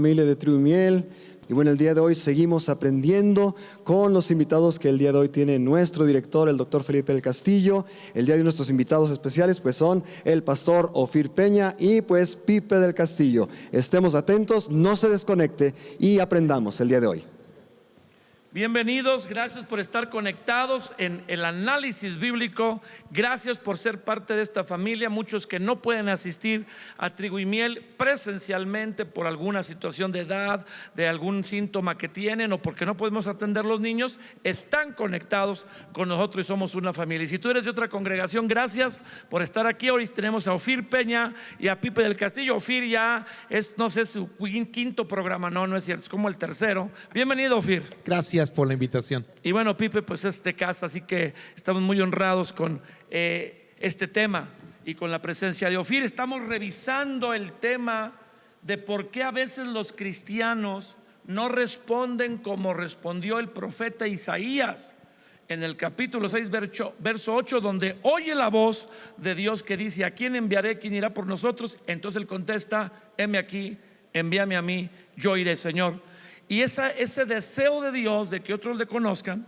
Familia de Tribu y Miel. Y bueno, el día de hoy seguimos aprendiendo con los invitados que el día de hoy tiene nuestro director, el doctor Felipe del Castillo. El día de hoy nuestros invitados especiales pues son el pastor Ofir Peña y pues Pipe del Castillo. Estemos atentos, no se desconecte y aprendamos el día de hoy. Bienvenidos, gracias por estar conectados en el análisis bíblico, gracias por ser parte de esta familia. Muchos que no pueden asistir a Trigo y Miel presencialmente por alguna situación de edad, de algún síntoma que tienen o porque no podemos atender los niños, están conectados con nosotros y somos una familia. Y si tú eres de otra congregación, gracias por estar aquí. Hoy tenemos a Ofir Peña y a Pipe del Castillo. Ofir ya es, no sé, su quinto programa, no es cierto, es como el tercero. Bienvenido, Ofir. Gracias por la invitación. Y bueno, Pipe pues es de casa, así que estamos muy honrados con este tema y con la presencia de Ofir. Estamos revisando el tema de por qué a veces los cristianos no responden como respondió el profeta Isaías en el capítulo 6, verso 8, donde oye la voz de Dios que dice: ¿a quién enviaré? ¿Quién irá por nosotros? Entonces él contesta: heme aquí, envíame a mí, yo iré, Señor. Y ese deseo de Dios de que otros le conozcan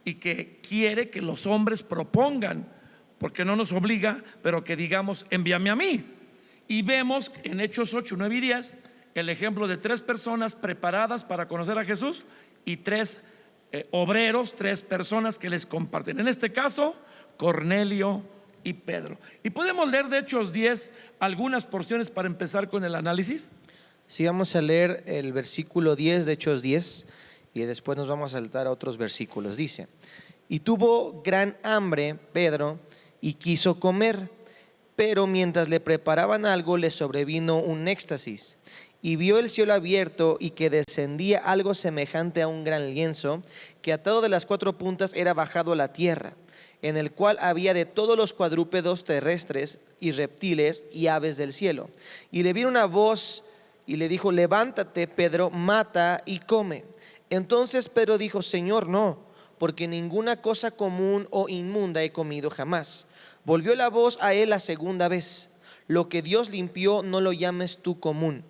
y que quiere que los hombres propongan, porque no nos obliga, pero que digamos: envíame a mí. Y vemos en Hechos 8, 9 y 10 el ejemplo de 3 personas preparadas para conocer a Jesús y 3 obreros, 3 personas que les comparten. En este caso, Cornelio y Pedro. Y podemos leer de Hechos 10 algunas porciones para empezar con el análisis. Sí, vamos a leer el versículo 10 de Hechos 10 y después nos vamos a saltar a otros versículos. Dice: y tuvo gran hambre Pedro y quiso comer, pero mientras le preparaban algo le sobrevino un éxtasis y vio el cielo abierto y que descendía algo semejante a un gran lienzo que atado de las 4 puntas era bajado a la tierra, en el cual había de todos los cuadrúpedos terrestres y reptiles y aves del cielo. Y le vino una voz y le dijo: levántate, Pedro, mata y come. Entonces Pedro dijo: Señor, no, porque ninguna cosa común o inmunda he comido jamás. Volvió la voz a él la segunda vez: lo que Dios limpió, no lo llames tú común.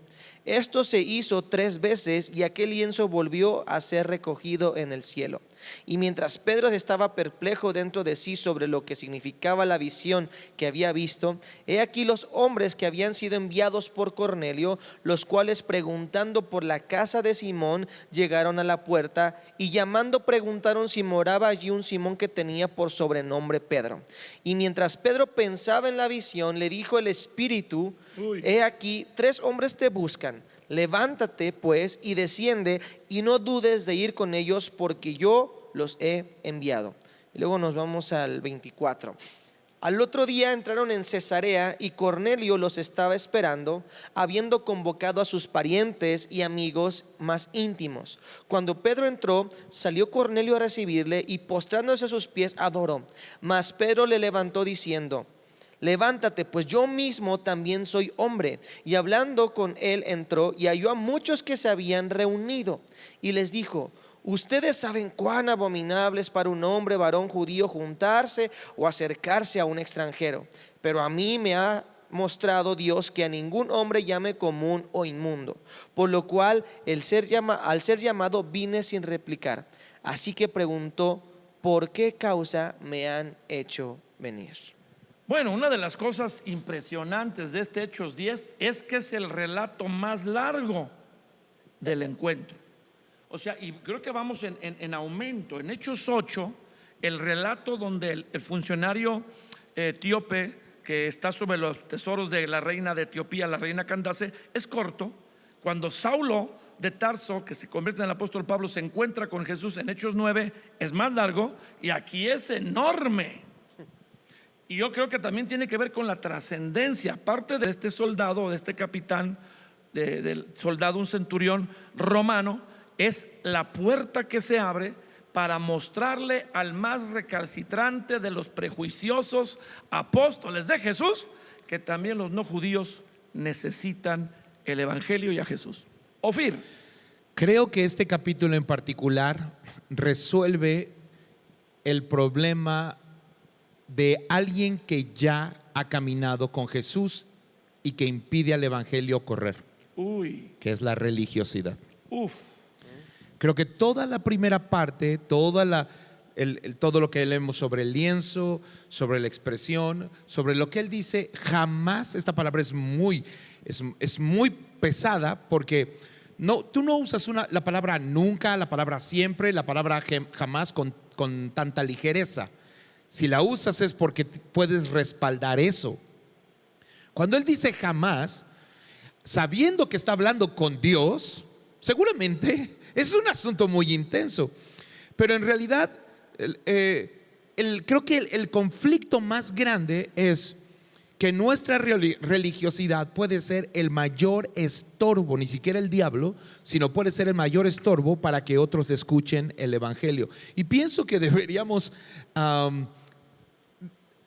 Esto se hizo 3 veces y aquel lienzo volvió a ser recogido en el cielo. Y mientras Pedro estaba perplejo dentro de sí sobre lo que significaba la visión que había visto, he aquí los hombres que habían sido enviados por Cornelio, los cuales preguntando por la casa de Simón llegaron a la puerta y llamando preguntaron si moraba allí un Simón que tenía por sobrenombre Pedro. Y mientras Pedro pensaba en la visión, le dijo el Espíritu: he aquí 3 hombres te buscan. Levántate pues y desciende y no dudes de ir con ellos, porque yo los he enviado. Y luego nos vamos al 24. Al otro día entraron en Cesarea y Cornelio los estaba esperando, habiendo convocado a sus parientes y amigos más íntimos. Cuando Pedro entró, salió Cornelio a recibirle y postrándose a sus pies adoró. Mas Pedro le levantó diciendo: levántate, pues yo mismo también soy hombre. Y hablando con él entró y halló a muchos que se habían reunido y les dijo: ustedes saben cuán abominable es para un hombre varón judío juntarse o acercarse a un extranjero, pero a mí me ha mostrado Dios que a ningún hombre llame común o inmundo, por lo cual al ser llamado vine sin replicar. Así que preguntó: ¿por qué causa me han hecho venir? Bueno, una de las cosas impresionantes de este Hechos 10 es que es el relato más largo del encuentro. O sea, y creo que vamos en aumento. En Hechos 8, el relato donde el funcionario etíope que está sobre los tesoros de la reina de Etiopía, la reina Candace, es corto. Cuando Saulo de Tarso, que se convierte en el apóstol Pablo, se encuentra con Jesús en Hechos 9, es más largo, y aquí es enorme. Y yo creo que también tiene que ver con la trascendencia. Aparte de este soldado, de este capitán, del soldado, un centurión romano, es la puerta que se abre para mostrarle al más recalcitrante de los prejuiciosos apóstoles de Jesús que también los no judíos necesitan el evangelio y a Jesús. Ofir. Creo que este capítulo en particular resuelve el problema de alguien que ya ha caminado con Jesús y que impide al evangelio correr. Uy. que es la religiosidad. Uf, Creo que toda la primera parte, todo lo que leemos sobre el lienzo, sobre la expresión, sobre lo que él dice, jamás, esta palabra es muy pesada porque tú no usas la palabra nunca, la palabra siempre, la palabra jamás con tanta ligereza. Si la usas es porque puedes respaldar eso. Cuando él dice jamás, sabiendo que está hablando con Dios, seguramente es un asunto muy intenso. Pero en realidad, creo que el conflicto más grande es que nuestra religiosidad puede ser el mayor estorbo, ni siquiera el diablo, sino puede ser el mayor estorbo para que otros escuchen el evangelio. Y pienso que deberíamos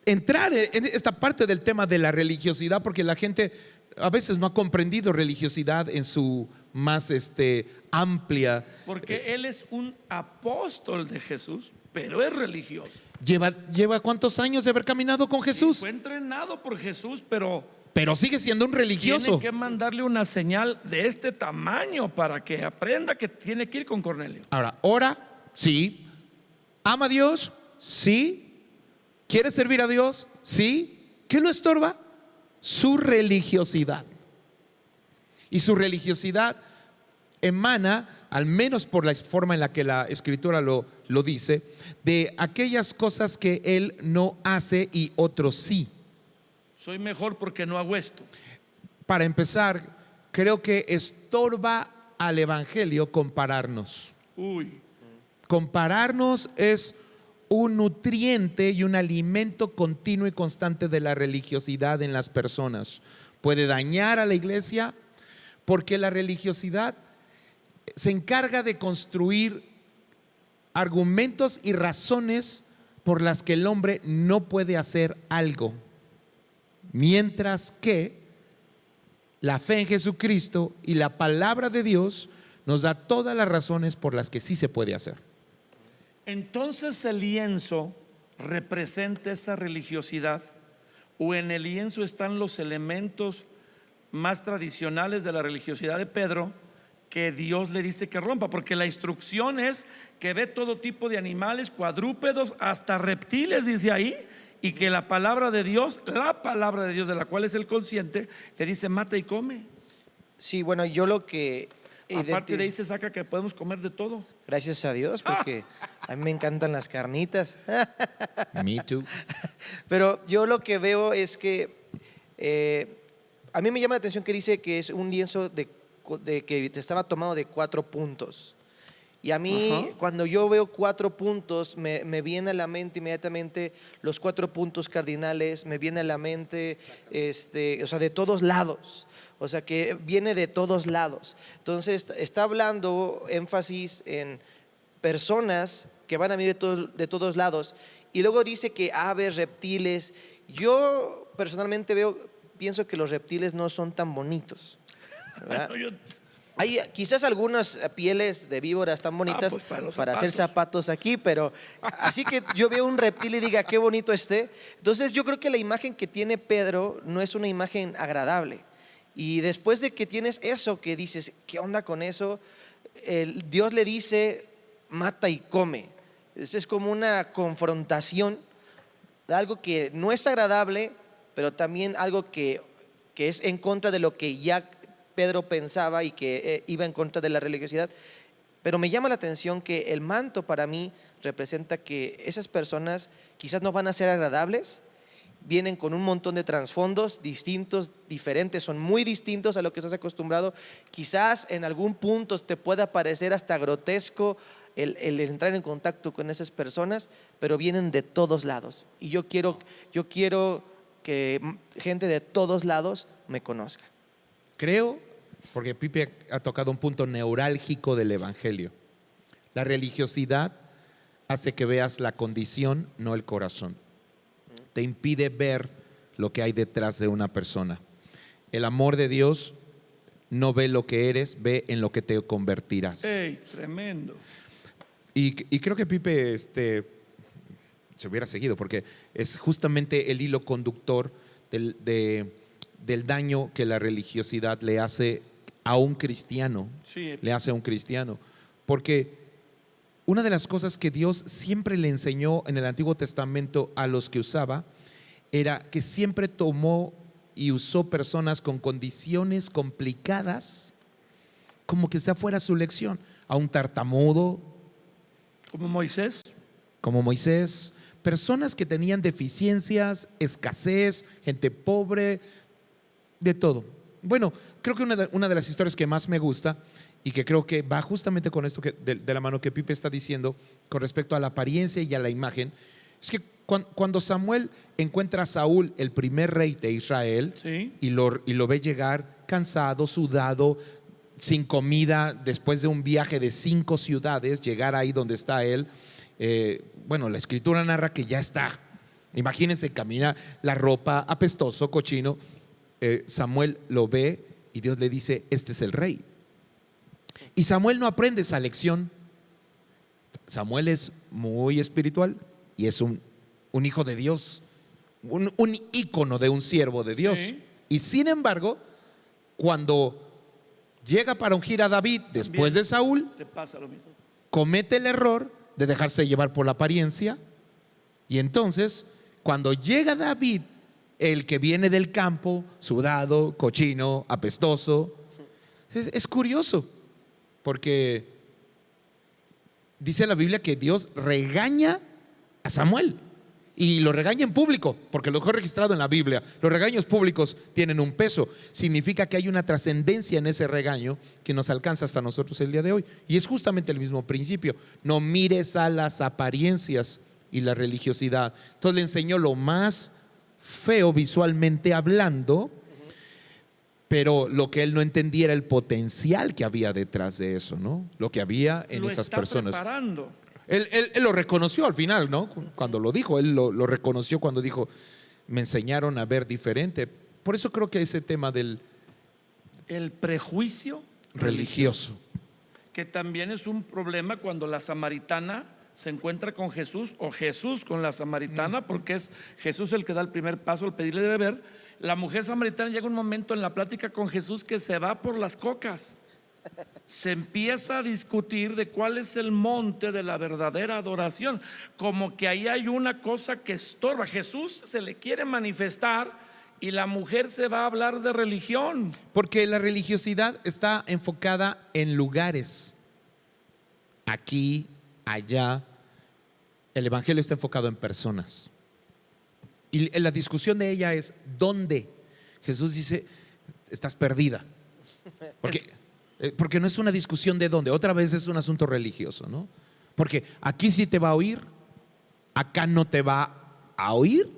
entrar en esta parte del tema de la religiosidad, porque la gente a veces no ha comprendido religiosidad en su más amplia. porque él es un apóstol de Jesús, pero es religioso. ¿Lleva cuántos años de haber caminado con Jesús? Fue entrenado por Jesús, pero Sigue siendo un religioso. tiene que mandarle una señal de este tamaño para que aprenda que tiene que ir con Cornelio. Ahora, ora, sí. ¿Ama a Dios? Sí. ¿Quiere servir a Dios? Sí. ¿Qué lo estorba? Su religiosidad. Y su religiosidad emana, al menos por la forma en la que la Escritura lo dice, de aquellas cosas que él no hace y otros sí. Soy mejor porque no hago esto. Para empezar, creo que estorba al evangelio compararnos. Uy, Compararnos es un nutriente y un alimento continuo y constante de la religiosidad en las personas. Puede dañar a la iglesia porque la religiosidad se encarga de construir argumentos y razones por las que el hombre no puede hacer algo, mientras que la fe en Jesucristo y la palabra de Dios nos da todas las razones por las que sí se puede hacer. entonces el lienzo representa esa religiosidad, o en el lienzo están los elementos más tradicionales de la religiosidad de Pedro que Dios le dice que rompa, porque la instrucción es que ve todo tipo de animales, cuadrúpedos, hasta reptiles, dice ahí, y que la palabra de Dios de la cual es el consciente, le dice mata y come. Sí, bueno, yo lo que... Aparte de ahí se saca que podemos comer de todo. Gracias a Dios, porque a mí me encantan las carnitas. Me too. Pero yo lo que veo es que a mí me llama la atención que dice que es un lienzo que estaba tomado de 4 puntos. Y a mí, Ajá. cuando yo veo 4 puntos, me viene a la mente inmediatamente los 4 puntos cardinales, me viene a la mente, o sea, de todos lados. O sea, que viene de todos lados. Entonces, está hablando énfasis en personas que van a venir de todos lados. Y luego dice que aves, reptiles. Yo personalmente pienso que los reptiles no son tan bonitos, ¿verdad? Bueno, Hay quizás algunas pieles de víboras tan bonitas pues para los hacer zapatos. zapatos aquí, pero así que yo veo un reptil y diga qué bonito esté. Entonces yo creo que la imagen que tiene Pedro no es una imagen agradable. Y después de que tienes eso que dices, ¿qué onda con eso? Dios le dice, mata y come. Es como una confrontación de algo que no es agradable, pero también algo que es en contra de lo que ya Pedro pensaba y que iba en contra de la religiosidad. Pero me llama la atención que el manto para mí representa que esas personas quizás no van a ser agradables, vienen con un montón de trasfondos distintos, diferentes, son muy distintos a lo que estás acostumbrado. Quizás en algún punto te pueda parecer hasta grotesco el entrar en contacto con esas personas, pero vienen de todos lados. Y yo quiero que gente de todos lados me conozca. Creo, porque Pipe ha tocado un punto neurálgico del evangelio. La religiosidad hace que veas la condición, no el corazón. Te impide ver lo que hay detrás de una persona. El amor de Dios no ve lo que eres, ve en lo que te convertirás. ¡Ey, tremendo! Y creo que Pipe se hubiera seguido, porque es justamente el hilo conductor del daño que la religiosidad le hace a un cristiano, Sí. le hace a un cristiano. Porque una de las cosas que Dios siempre le enseñó en el Antiguo Testamento a los que usaba era que siempre tomó y usó personas con condiciones complicadas como que esa fuera su lección. A un tartamudo, Como Moisés. como Moisés, personas que tenían deficiencias, escasez, gente pobre, de todo. Bueno, creo que una de las historias que más me gusta y que creo que va justamente con esto de la mano que Pipe está diciendo con respecto a la apariencia y a la imagen, es que cuando Samuel encuentra a Saúl, el primer rey de Israel, Sí. y lo ve llegar cansado, sudado, sin comida, después de un viaje de 5 ciudades, llegar ahí donde está él, bueno, la escritura narra que ya está. Imagínense, camina la ropa, apestoso, cochino. Samuel lo ve y Dios le dice, este es el rey. Y Samuel no aprende esa lección. Samuel es muy espiritual y es un hijo de Dios, un ícono de un siervo de Dios. Sí. Y sin embargo, cuando llega para ungir a David después de Saúl, Le pasa lo mismo. comete el error de dejarse llevar por la apariencia. Y entonces, cuando llega David, el que viene del campo, sudado, cochino, apestoso, es curioso, porque dice la Biblia que Dios regaña a Samuel. Y lo regaña en público, porque lo dejó registrado en la Biblia. Los regaños públicos tienen un peso. Significa que hay una trascendencia en ese regaño que nos alcanza hasta nosotros el día de hoy. Y es justamente el mismo principio. No mires a las apariencias y la religiosidad. Entonces le enseñó lo más feo visualmente hablando, pero lo que él no entendía era el potencial que había detrás de eso, ¿no? Lo que había en Lo esas está personas. preparando. Él lo reconoció al final, ¿no? Cuando lo dijo, él lo reconoció cuando dijo, me enseñaron a ver diferente. Por eso creo que ese tema del El prejuicio religioso. que también es un problema cuando la samaritana se encuentra con Jesús o Jesús con la samaritana, porque es Jesús el que da el primer paso al pedirle de beber. La mujer samaritana llega un momento en la plática con Jesús que se va por las cocas. Se empieza a discutir de cuál es el monte de la verdadera adoración, como que ahí hay una cosa que estorba. Jesús se le quiere manifestar y la mujer se va a hablar de religión. Porque la religiosidad está enfocada en lugares. Aquí, allá. El evangelio está enfocado en personas. Y la discusión de ella es ¿dónde? Jesús dice, estás perdida. Porque no es una discusión de dónde. Otra vez es un asunto religioso, ¿no? Porque aquí sí te va a oír, acá no te va a oír.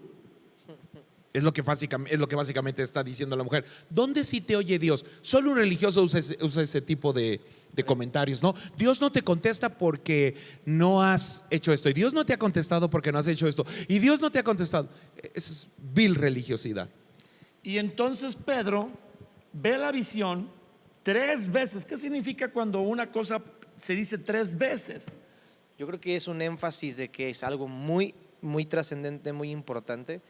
Es lo que básicamente está diciendo la mujer. ¿Dónde sí te oye Dios? Solo un religioso usa ese tipo de comentarios, ¿no? Dios no te contesta porque no has hecho esto. Y Dios no te ha contestado porque no has hecho esto. Y Dios no te ha contestado. Esa es vil religiosidad. Y entonces Pedro ve la visión 3 veces. ¿Qué significa cuando una cosa se dice 3 veces? Yo creo que es un énfasis de que es algo muy, muy trascendente, muy importante.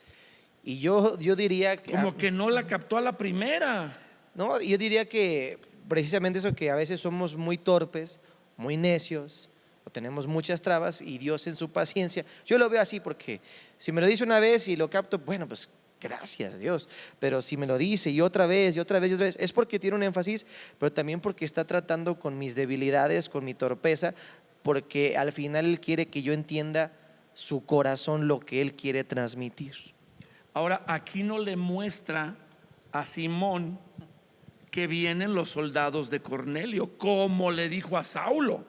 Y yo diría que... Como que no la captó a la primera. No, yo diría que precisamente eso, que a veces somos muy torpes, muy necios, o tenemos muchas trabas y Dios en su paciencia. Yo lo veo así porque si me lo dice una vez y lo capto, bueno, pues gracias Dios. Pero si me lo dice y otra vez y otra vez y otra vez, es porque tiene un énfasis, pero también porque está tratando con mis debilidades, con mi torpeza, porque al final Él quiere que yo entienda su corazón, lo que Él quiere transmitir. Ahora, aquí no le muestra a Simón que vienen los soldados de Cornelio, como le dijo a Saulo.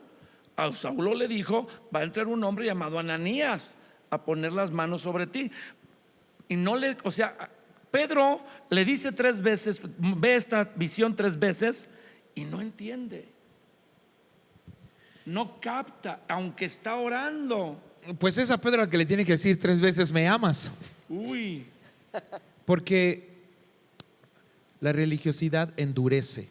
A Saulo le dijo, va a entrar un hombre llamado Ananías a poner las manos sobre ti. Y no le, o sea, Pedro le dice 3 veces, ve esta visión 3 veces y no entiende. No capta, aunque está orando. Pues es a Pedro al que le tiene que decir 3 veces me amas. Uy, Porque la religiosidad endurece.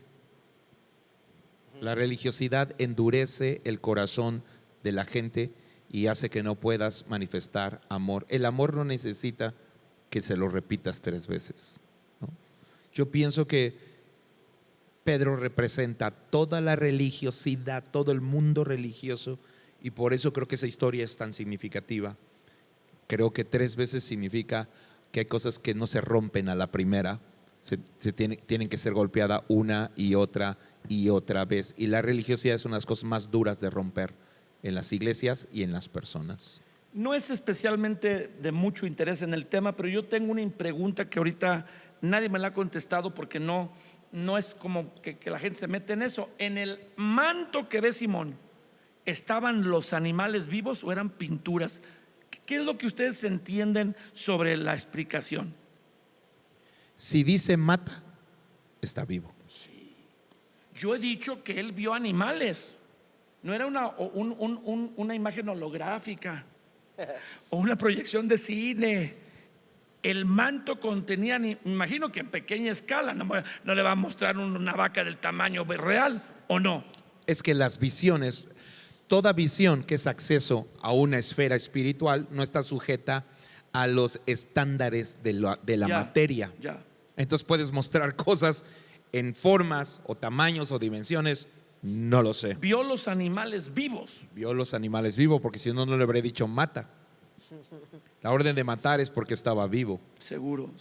La religiosidad endurece el corazón de la gente y hace que no puedas manifestar amor. El amor no necesita que se lo repitas 3 veces, ¿no? Yo pienso que Pedro representa toda la religiosidad, todo el mundo religioso, y por eso creo que esa historia es tan significativa. Creo que 3 veces significa que hay cosas que no se rompen a la primera, tienen que ser golpeadas una y otra vez. Y la religiosidad es una de las cosas más duras de romper en las iglesias y en las personas. No es especialmente de mucho interés en el tema, pero yo tengo una pregunta que ahorita nadie me la ha contestado porque no es como que la gente se mete en eso. En el manto que ve Simón, ¿estaban los animales vivos o eran pinturas? ¿Qué es lo que ustedes entienden sobre la explicación? Si dice mata, está vivo. Yo he dicho que él vio animales. No era una imagen holográfica o una proyección de cine. El manto contenía, me imagino que en pequeña escala, no le va a mostrar una vaca del tamaño real, ¿o no? Es que las visiones, toda visión que es acceso a una esfera espiritual no está sujeta a los estándares de la Ya, materia. ya. Entonces puedes mostrar cosas en formas o tamaños o dimensiones, no lo sé. Vio los animales vivos. Vio los animales vivos, porque si no, no le habría dicho mata. La orden de matar es porque estaba vivo. Seguro,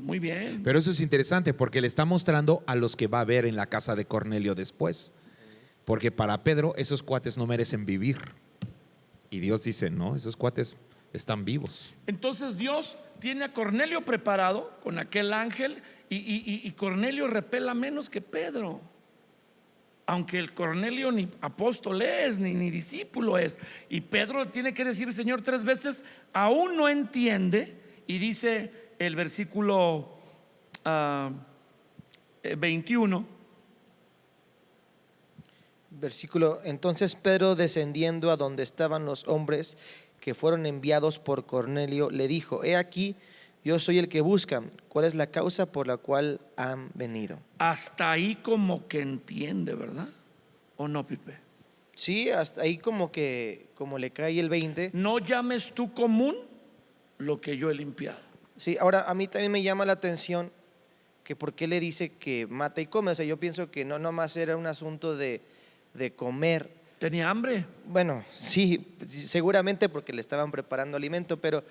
muy bien. Pero eso es interesante porque le está mostrando a los que va a ver en la casa de Cornelio después. Porque para Pedro esos cuates no merecen vivir. Y Dios dice, no, esos cuates están vivos. Entonces Dios tiene a Cornelio preparado con aquel ángel y Cornelio repela menos que Pedro. Aunque el Cornelio ni apóstol es, ni discípulo es. Y Pedro tiene que decir Señor 3 veces, aún no entiende. Y dice el versículo 21. Versículo, entonces Pedro, descendiendo a donde estaban los hombres que fueron enviados por Cornelio, le dijo, he aquí, yo soy el que buscan. ¿Cuál es la causa por la cual han venido? Hasta ahí como que entiende, ¿verdad? ¿O no, Pipe? Sí, hasta ahí como le cae el 20. No llames tú común lo que yo he limpiado. Sí, ahora a mí también me llama la atención que por qué le dice que mata y come. O sea, yo pienso que no nomás era un asunto de comer. ¿Tenía hambre? Bueno, sí, seguramente porque le estaban preparando alimento, pero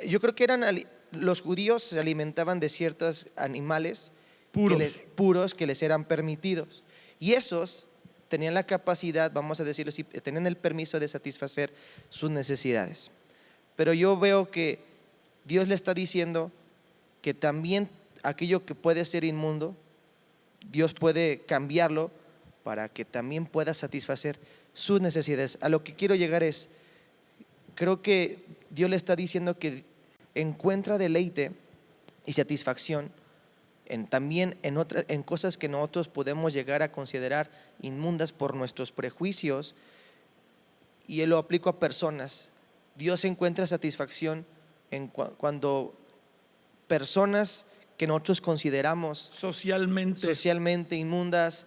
yo creo que los judíos se alimentaban de ciertos animales puros que les eran permitidos. Y esos tenían la capacidad, vamos a decirlo así, tenían el permiso de satisfacer sus necesidades. Pero yo veo que Dios le está diciendo que también aquello que puede ser inmundo, Dios puede cambiarlo para que también pueda satisfacer sus necesidades. A lo que quiero llegar es, creo que Dios le está diciendo que encuentra deleite y satisfacción también en cosas que nosotros podemos llegar a considerar inmundas por nuestros prejuicios, y Él lo aplico a personas. Dios encuentra satisfacción cuando personas que nosotros consideramos socialmente inmundas,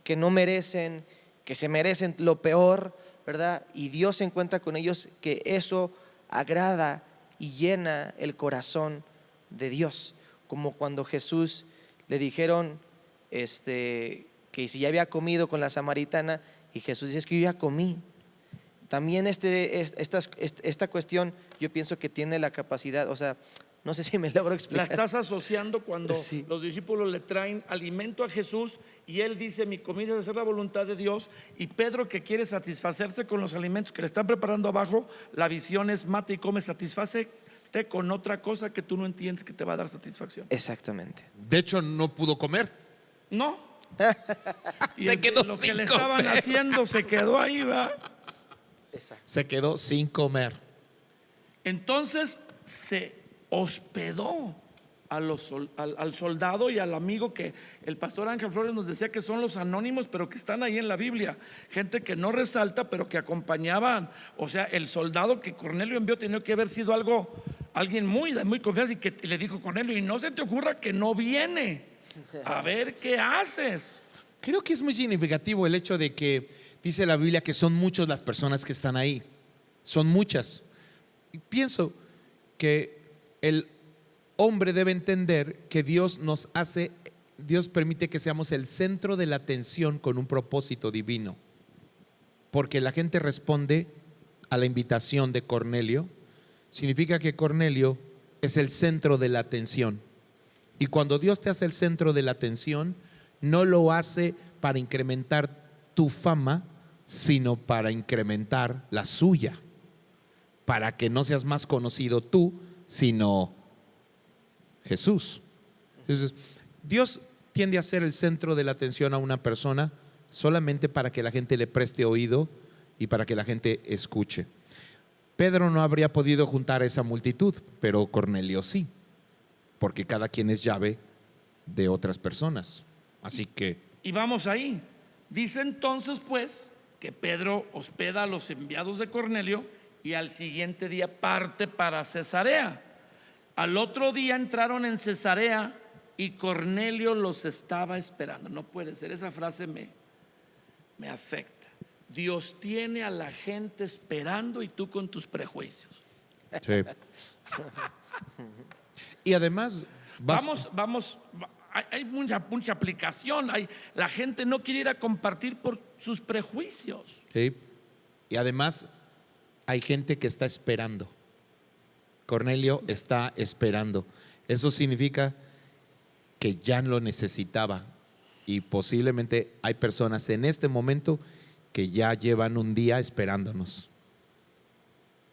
que no merecen, que se merecen lo peor, ¿verdad? Y Dios se encuentra con ellos, que eso agrada y llena el corazón de Dios. Como cuando Jesús le dijeron que si ya había comido con la samaritana, y Jesús dice, es que yo ya comí. También esta cuestión yo pienso que tiene la capacidad, o sea, no sé si me logro La explicar. estás asociando cuando Sí. los discípulos le traen alimento a Jesús y él dice, mi comida es hacer la voluntad de Dios, y Pedro, que quiere satisfacerse con los alimentos que le están preparando abajo, la visión es mata y come, satisfácete con otra cosa que tú no entiendes que te va a dar satisfacción. Exactamente. De hecho, no pudo comer. No. Y Se quedó lo que sin le estaban comer. haciendo se quedó ahí, ¿va? Exacto. Se quedó sin comer. Entonces se hospedó al soldado y al amigo que el pastor Ángel Flores nos decía que son los anónimos, pero que están ahí en la Biblia, gente que no resalta, pero que acompañaban. O sea, el soldado que Cornelio envió tenía que haber sido alguien muy confianza, y que le dijo Cornelio, y no se te ocurra que no viene, a ver qué haces. Creo que es muy significativo el hecho de que dice la Biblia que son muchas las personas que están ahí. Son muchas. Y pienso que el hombre debe entender que Dios nos hace Dios permite que seamos el centro de la atención con un propósito divino, porque la gente responde a la invitación de Cornelio. Significa que Cornelio es el centro de la atención. Y cuando Dios te hace el centro de la atención, no lo hace para incrementar tu fama, sino para incrementar la suya, para que no seas más conocido tú, sino Jesús. Entonces, Dios tiende a ser el centro de la atención a una persona solamente para que la gente le preste oído y para que la gente escuche. Pedro no habría podido juntar a esa multitud, pero Cornelio sí, porque cada quien es llave de otras personas. Así que... Y vamos ahí. Dice entonces pues que Pedro hospeda a los enviados de Cornelio y al siguiente día parte para Cesarea. Al otro día entraron en Cesarea y Cornelio los estaba esperando. No puede ser, esa frase me afecta. Dios tiene a la gente esperando y tú con tus prejuicios. Sí. Y además hay mucha aplicación. La gente no quiere ir a compartir por sus prejuicios. Sí. Y además hay gente que está esperando. Cornelio está esperando. Eso significa que ya lo necesitaba. Y posiblemente hay personas en este momento que ya llevan un día esperándonos.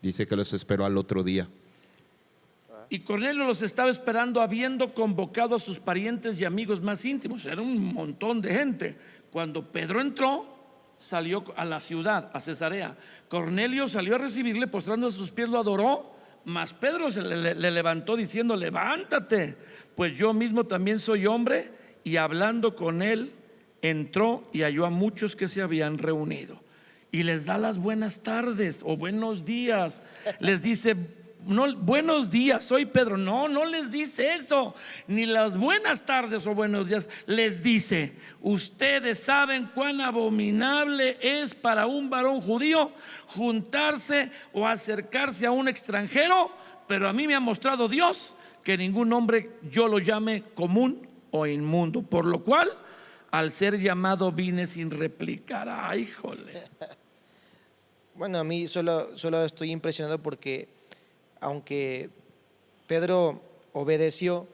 Dice que los esperó al otro día. Y Cornelio los estaba esperando habiendo convocado a sus parientes y amigos más íntimos. Era un montón de gente. Cuando Pedro entró, salió a la ciudad, a Cesarea. Cornelio salió a recibirle, postrando a sus pies lo adoró, mas Pedro le levantó diciendo: levántate, pues yo mismo también soy hombre. Y hablando con él, entró y halló a muchos que se habían reunido. Y les da las buenas tardes o buenos días. Les dice: no, buenos días, soy Pedro. No les dice eso, ni las buenas tardes o buenos días. Les dice: ustedes saben cuán abominable es para un varón judío juntarse o acercarse a un extranjero, pero a mí me ha mostrado Dios que ningún hombre yo lo llame común o inmundo, por lo cual al ser llamado vine sin replicar. Ay, híjole. Bueno, a mí solo estoy impresionado porque aunque Pedro obedeció,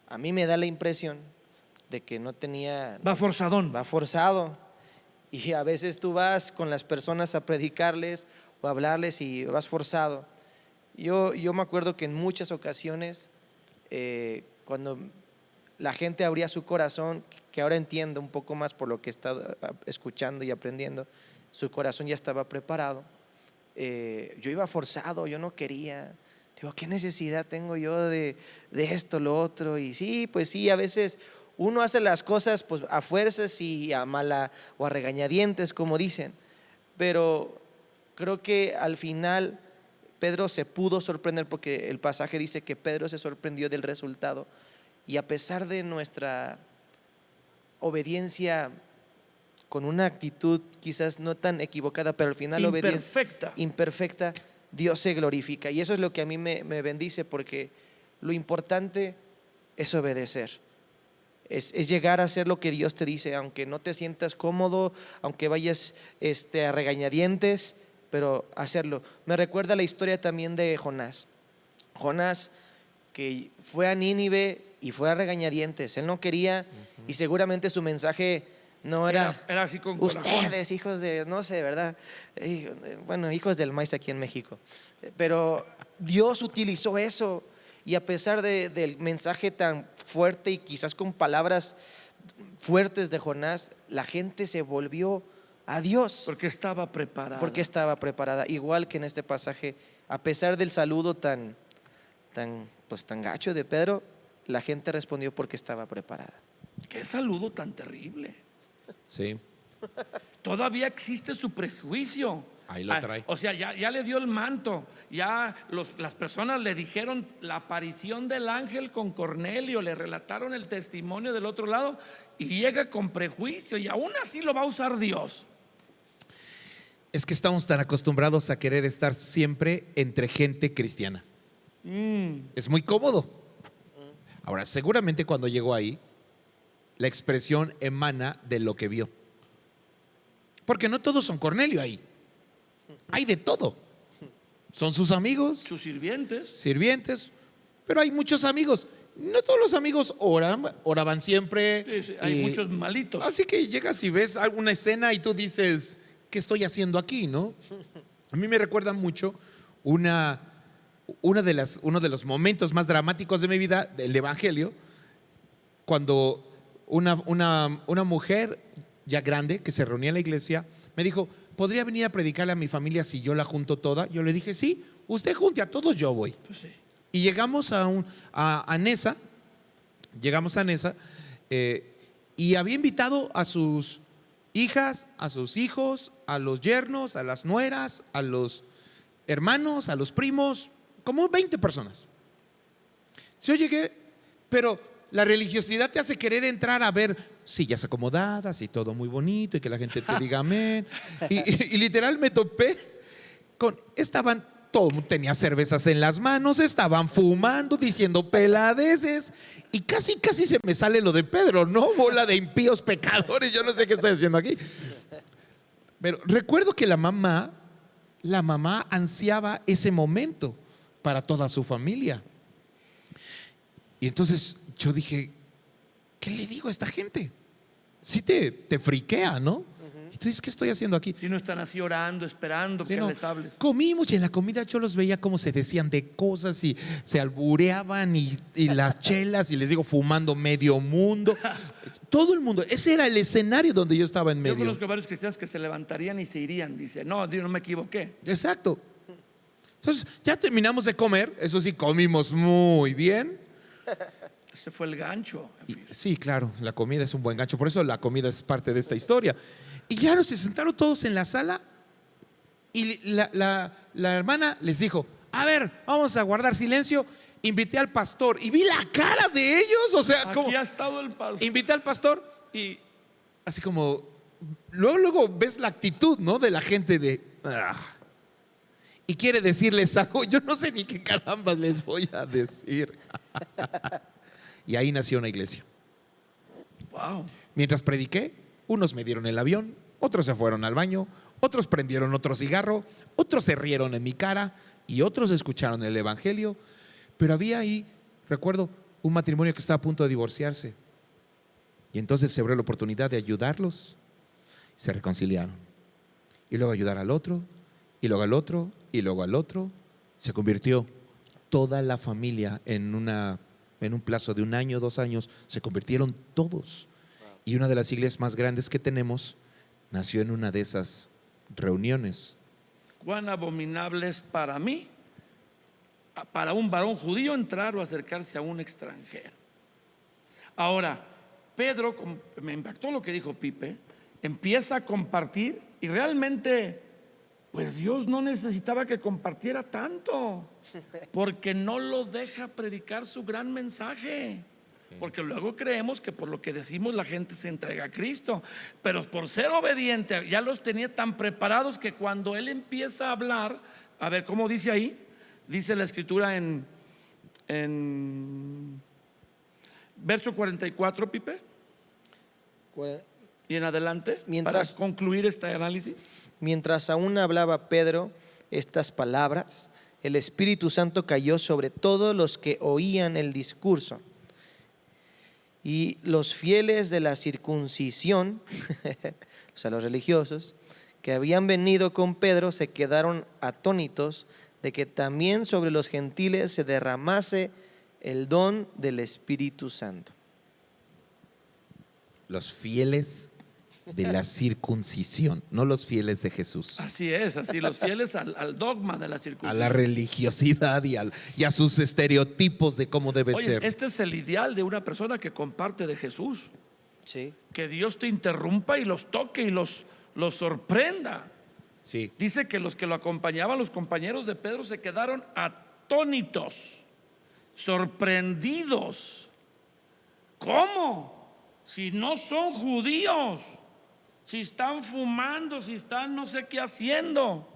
a mí me da la impresión de que no tenía... Va forzadón. Va forzado. Y a veces tú vas con las personas a predicarles o a hablarles y vas forzado. Yo me acuerdo que en muchas ocasiones, cuando la gente abría su corazón, que ahora entiendo un poco más por lo que he estado escuchando y aprendiendo, su corazón ya estaba preparado. Yo iba forzado, yo no quería. Digo, ¿qué necesidad tengo yo de esto, lo otro? Y sí, pues sí, a veces uno hace las cosas pues a fuerzas y a mala o a regañadientes, como dicen. Pero creo que al final Pedro se pudo sorprender, porque el pasaje dice que Pedro se sorprendió del resultado. Y a pesar de nuestra obediencia con una actitud quizás no tan equivocada, pero al final imperfecta, Dios se glorifica. Y eso es lo que a mí me bendice, porque lo importante es obedecer. Es llegar a hacer lo que Dios te dice, aunque no te sientas cómodo, aunque vayas a regañadientes, pero hacerlo. Me recuerda la historia también de Jonás. Jonás, que fue a Nínive y fue a regañadientes. Él no quería, y seguramente su mensaje no era así con ustedes, corazón. hijos de, no sé, ¿verdad? Bueno, hijos del maíz aquí en México. Pero Dios utilizó eso, y a pesar del mensaje tan fuerte y quizás con palabras fuertes de Jonás, la gente se volvió a Dios. Porque estaba preparada. Porque estaba preparada. Igual que en este pasaje, a pesar del saludo tan gacho de Pedro, la gente respondió porque estaba preparada. Qué saludo tan terrible. Sí. Todavía existe su prejuicio. Ahí lo trae. O sea, ya le dio el manto. Ya las personas le dijeron la aparición del ángel con Cornelio, le relataron el testimonio del otro lado, y llega con prejuicio, y aún así lo va a usar Dios. Es que estamos tan acostumbrados a querer estar siempre entre gente cristiana. Es muy cómodo. Ahora, seguramente cuando llegó ahí, la expresión emana de lo que vio. Porque no todos son Cornelio ahí. Hay de todo. Son sus amigos, Sus sirvientes. sirvientes, pero hay muchos amigos. No todos los amigos oraban siempre. Sí, sí, hay muchos malitos. Así que llegas y ves alguna escena y tú dices, ¿qué estoy haciendo aquí, no? A mí me recuerda mucho uno de los momentos más dramáticos de mi vida, del Evangelio, cuando una mujer ya grande que se reunía en la iglesia me dijo, ¿podría venir a predicarle a mi familia si yo la junto toda? Yo le dije, sí, usted junte a todos, yo voy. Pues sí. Y llegamos a Nesa, y había invitado a sus hijas, a sus hijos, a los yernos, a las nueras, a los hermanos, a los primos, como 20 personas. Yo llegué, pero la religiosidad te hace querer entrar a ver sillas acomodadas y todo muy bonito y que la gente te diga amén. Y literal me topé todo tenía cervezas en las manos, estaban fumando, diciendo peladeces y casi se me sale lo de Pedro, ¿no? Bola de impíos pecadores, yo no sé qué estoy haciendo aquí. Pero recuerdo que la mamá ansiaba ese momento para toda su familia. Y entonces yo dije, ¿qué le digo a esta gente? Sí te friquea, ¿no? Entonces, ¿qué estoy haciendo aquí? Si no están así orando, esperando Sí, que no. les hables. Comimos y en la comida yo los veía como se decían de cosas y se albureaban y las chelas y les digo fumando medio mundo. Todo el mundo. Ese era el escenario donde yo estaba en Yo medio. conozco varios cristianos que se levantarían y se irían. Dice, no, Dios, no me equivoqué. Exacto. Entonces, ya terminamos de comer. Eso sí, comimos muy bien. Ese fue el gancho. Sí, claro, la comida es un buen gancho. Por eso la comida es parte de esta historia. Y ya se sentaron todos en la sala y la hermana les dijo, a ver, vamos a guardar silencio. Invité al pastor y vi la cara de ellos. O sea, como Aquí ha estado el pastor. invité al pastor y así como, luego ves la actitud, ¿no? De la gente de... "Ah". Y quiere decirles algo. Yo no sé ni qué carambas les voy a decir. Y ahí nació una iglesia. Wow. Mientras prediqué, unos me dieron el avión, otros se fueron al baño, otros prendieron otro cigarro, otros se rieron en mi cara y otros escucharon el evangelio. Pero había ahí, recuerdo, un matrimonio que estaba a punto de divorciarse. Y entonces se abrió la oportunidad de ayudarlos. Se reconciliaron. Y luego ayudar al otro, y luego al otro, y luego al otro. Se convirtió toda la familia en un plazo de 1 año, 2 años, se convirtieron todos. Y una de las iglesias más grandes que tenemos nació en una de esas reuniones. Cuán abominable es para mí, para un varón judío, entrar o acercarse a un extranjero. Ahora, Pedro, me impactó lo que dijo Pipe, empieza a compartir y realmente, pues Dios no necesitaba que compartiera tanto, porque no lo deja predicar su gran mensaje. Porque luego creemos que por lo que decimos la gente se entrega a Cristo, pero por ser obediente ya los tenía tan preparados que cuando él empieza a hablar, a ver cómo dice ahí, dice la escritura en verso 44, Pipe, y en adelante, para concluir este análisis. Mientras aún hablaba Pedro estas palabras, el Espíritu Santo cayó sobre todos los que oían el discurso. Y los fieles de la circuncisión, o sea, los religiosos, que habían venido con Pedro, se quedaron atónitos de que también sobre los gentiles se derramase el don del Espíritu Santo. Los fieles de la circuncisión, no los fieles de Jesús. Así es, así los fieles al dogma de la A circuncisión. la religiosidad y a sus estereotipos de cómo debe Oye, ser. este es el ideal de una persona que comparte de Jesús. Sí. Que Dios te interrumpa y los toque y los sorprenda. Sí. Dice que los que lo acompañaban, los compañeros de Pedro, se quedaron atónitos, sorprendidos. ¿Cómo? Si no son judíos, si están fumando, si están no sé qué haciendo,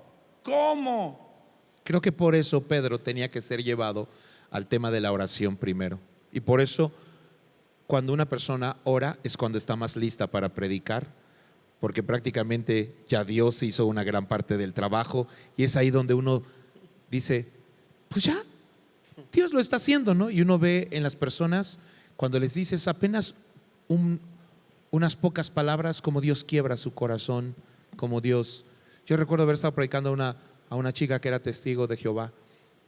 ¿cómo? Creo que por eso Pedro tenía que ser llevado al tema de la oración primero. Y por eso cuando una persona ora es cuando está más lista para predicar, porque prácticamente ya Dios hizo una gran parte del trabajo y es ahí donde uno dice, pues ya, Dios lo está haciendo, ¿no? Y uno ve en las personas, cuando les dices apenas unas pocas palabras, como Dios quiebra su corazón, como Dios... Yo recuerdo haber estado predicando a una chica que era testigo de Jehová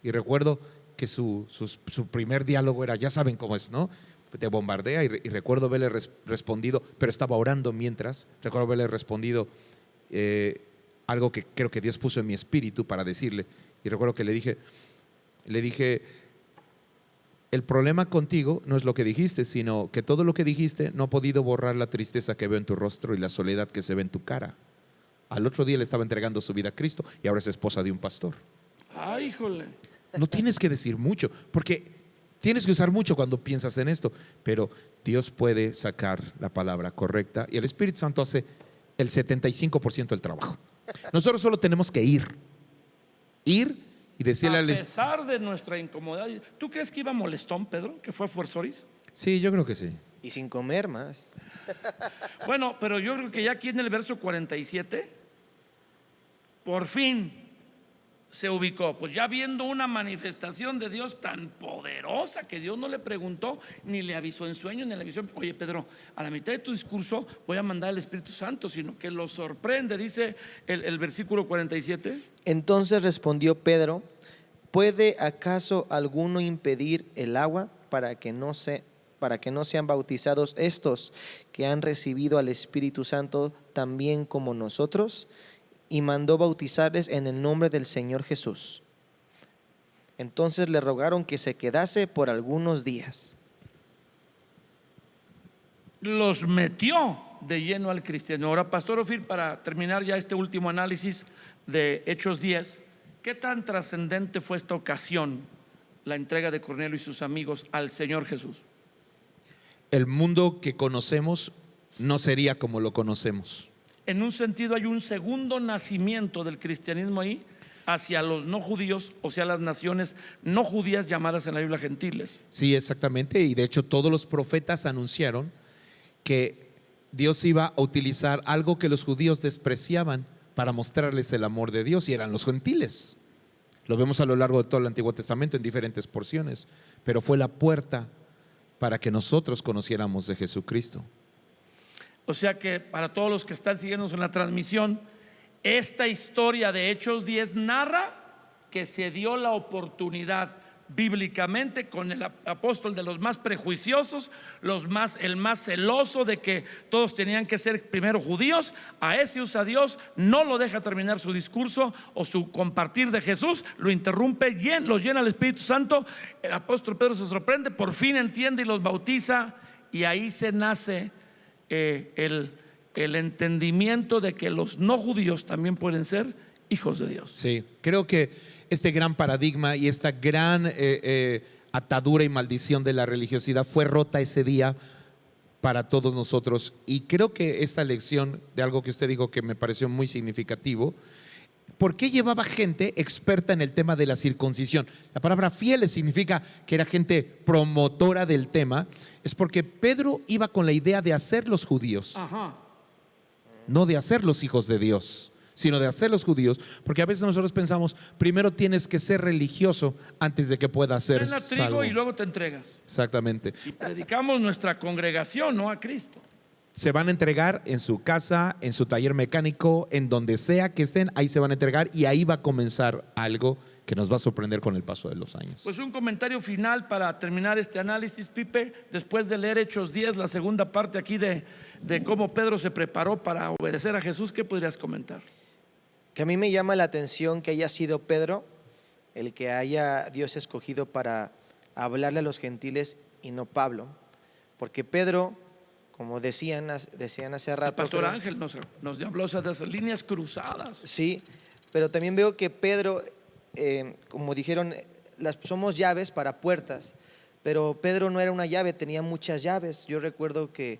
y recuerdo que su primer diálogo era, ya saben cómo es, ¿no? Te bombardea y recuerdo haberle respondido, pero estaba orando mientras, recuerdo haberle respondido algo que creo que Dios puso en mi espíritu para decirle. Y recuerdo que le dije, el problema contigo no es lo que dijiste, sino que todo lo que dijiste no ha podido borrar la tristeza que veo en tu rostro y la soledad que se ve en tu cara. Al otro día le estaba entregando su vida a Cristo y ahora es esposa de un pastor. Ay, híjole. No tienes que decir mucho, porque tienes que usar mucho cuando piensas en esto, pero Dios puede sacar la palabra correcta y el Espíritu Santo hace el 75% del trabajo. Nosotros solo tenemos que ir y decirle A al pesar de nuestra incomodidad. ¿Tú crees que iba molestón, Pedro? ¿Que fue fuerzoris? Sí, yo creo que sí. Y sin comer más. Bueno, pero yo creo que ya aquí en el verso 47, por fin se ubicó, pues ya viendo una manifestación de Dios tan poderosa que Dios no le preguntó, ni le avisó en sueño, ni en la visión, oye Pedro, a la mitad de tu discurso voy a mandar al Espíritu Santo, sino que lo sorprende, dice el versículo 47. Entonces respondió Pedro, ¿puede acaso alguno impedir el agua para que no sean bautizados estos que han recibido al Espíritu Santo también como nosotros? Y mandó bautizarles en el nombre del Señor Jesús. Entonces le rogaron que se quedase por algunos días. Los metió de lleno al cristiano. Ahora, Pastor Ofir, para terminar ya este último análisis de Hechos 10, ¿qué tan trascendente fue esta ocasión, la entrega de Cornelio y sus amigos al Señor Jesús? El mundo que conocemos no sería como lo conocemos. En un sentido hay un segundo nacimiento del cristianismo ahí hacia los no judíos, o sea, las naciones no judías llamadas en la Biblia gentiles. Sí, exactamente. Y de hecho todos los profetas anunciaron que Dios iba a utilizar algo que los judíos despreciaban para mostrarles el amor de Dios, y eran los gentiles. Lo vemos a lo largo de todo el Antiguo Testamento en diferentes porciones, pero fue la puerta para que nosotros conociéramos de Jesucristo. O sea que para todos los que están siguiéndonos en la transmisión, esta historia de Hechos 10 narra que se dio la oportunidad bíblicamente con el apóstol de los más prejuiciosos, el más celoso de que todos tenían que ser primero judíos. A ese usa Dios, no lo deja terminar su discurso o su compartir de Jesús, lo interrumpe, lo llena el Espíritu Santo. El apóstol Pedro se sorprende, por fin entiende y los bautiza, y ahí se nace el entendimiento de que los no judíos también pueden ser hijos de Dios. Sí, creo que este gran paradigma y esta gran atadura y maldición de la religiosidad fue rota ese día para todos nosotros, y creo que esta lección de algo que usted dijo que me pareció muy significativo. ¿Por qué llevaba gente experta en el tema de la circuncisión? La palabra fieles significa que era gente promotora del tema. Es porque Pedro iba con la idea de hacer los judíos, no de hacer los hijos de Dios, sino de hacer los judíos. Porque a veces nosotros pensamos, primero tienes que ser religioso antes de que puedas ser Ven a trigo salvo. y luego te entregas. Exactamente. Y predicamos nuestra congregación, no a Cristo. Se van a entregar en su casa, en su taller mecánico, en donde sea que estén, ahí se van a entregar, y ahí va a comenzar algo que nos va a sorprender con el paso de los años. Pues un comentario final para terminar este análisis, Pipe, después de leer Hechos 10, la segunda parte aquí de cómo Pedro se preparó para obedecer a Jesús. ¿Qué podrías comentar? Que a mí me llama la atención que haya sido Pedro el que haya Dios escogido para hablarle a los gentiles y no Pablo, porque Pedro, como decían hace rato, El pastor pero- Ángel nos habló de esas líneas cruzadas. Sí, pero también veo que Pedro, como dijeron, somos llaves para puertas, pero Pedro no era una llave, tenía muchas llaves. Yo recuerdo que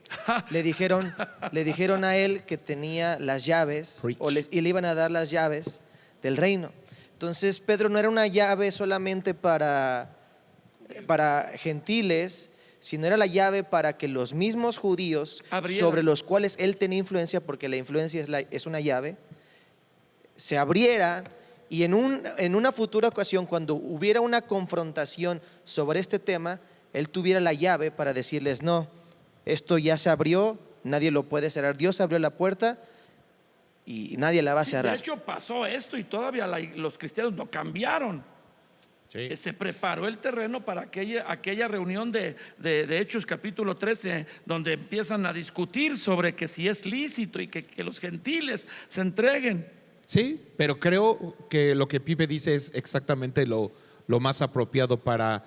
le dijeron a él que tenía las llaves Preach. y le iban a dar las llaves del reino. Entonces Pedro no era una llave solamente para gentiles, sino era la llave para que los mismos judíos, Abrieran. sobre los cuales él tenía influencia, porque la influencia es una llave, se abrieran y en una futura ocasión, cuando hubiera una confrontación sobre este tema, él tuviera la llave para decirles: no, esto ya se abrió, nadie lo puede cerrar. Dios abrió la puerta y nadie la va a De cerrar. hecho, pasó esto y todavía los cristianos no cambiaron. Se preparó el terreno para aquella reunión de Hechos capítulo 13, donde empiezan a discutir sobre que si es lícito y que los gentiles se entreguen. Sí, pero creo que lo que Pipe dice es exactamente lo más apropiado para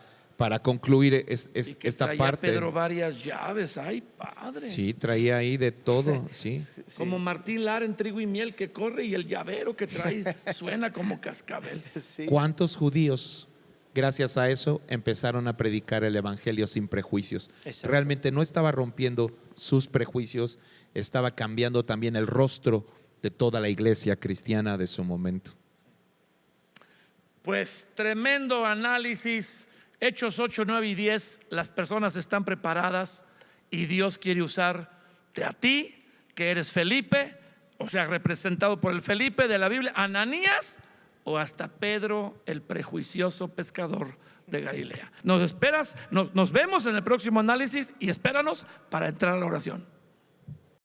concluir Y que esta traía parte. Pedro varias llaves. Ay, padre. Sí, traía ahí de todo, sí. Como Martín Lara en Trigo y Miel, que corre, y el llavero que trae suena como cascabel. Sí. ¿Cuántos judíos, gracias a eso, empezaron a predicar el evangelio sin prejuicios? Exacto. Realmente no estaba rompiendo sus prejuicios, estaba cambiando también el rostro de toda la iglesia cristiana de su momento. Pues tremendo análisis. Hechos 8, 9 y 10, las personas están preparadas y Dios quiere usarte a ti, que eres Felipe, o sea, representado por el Felipe de la Biblia, Ananías, o hasta Pedro, el prejuicioso pescador de Galilea. Nos vemos en el próximo análisis y espéranos para entrar a la oración.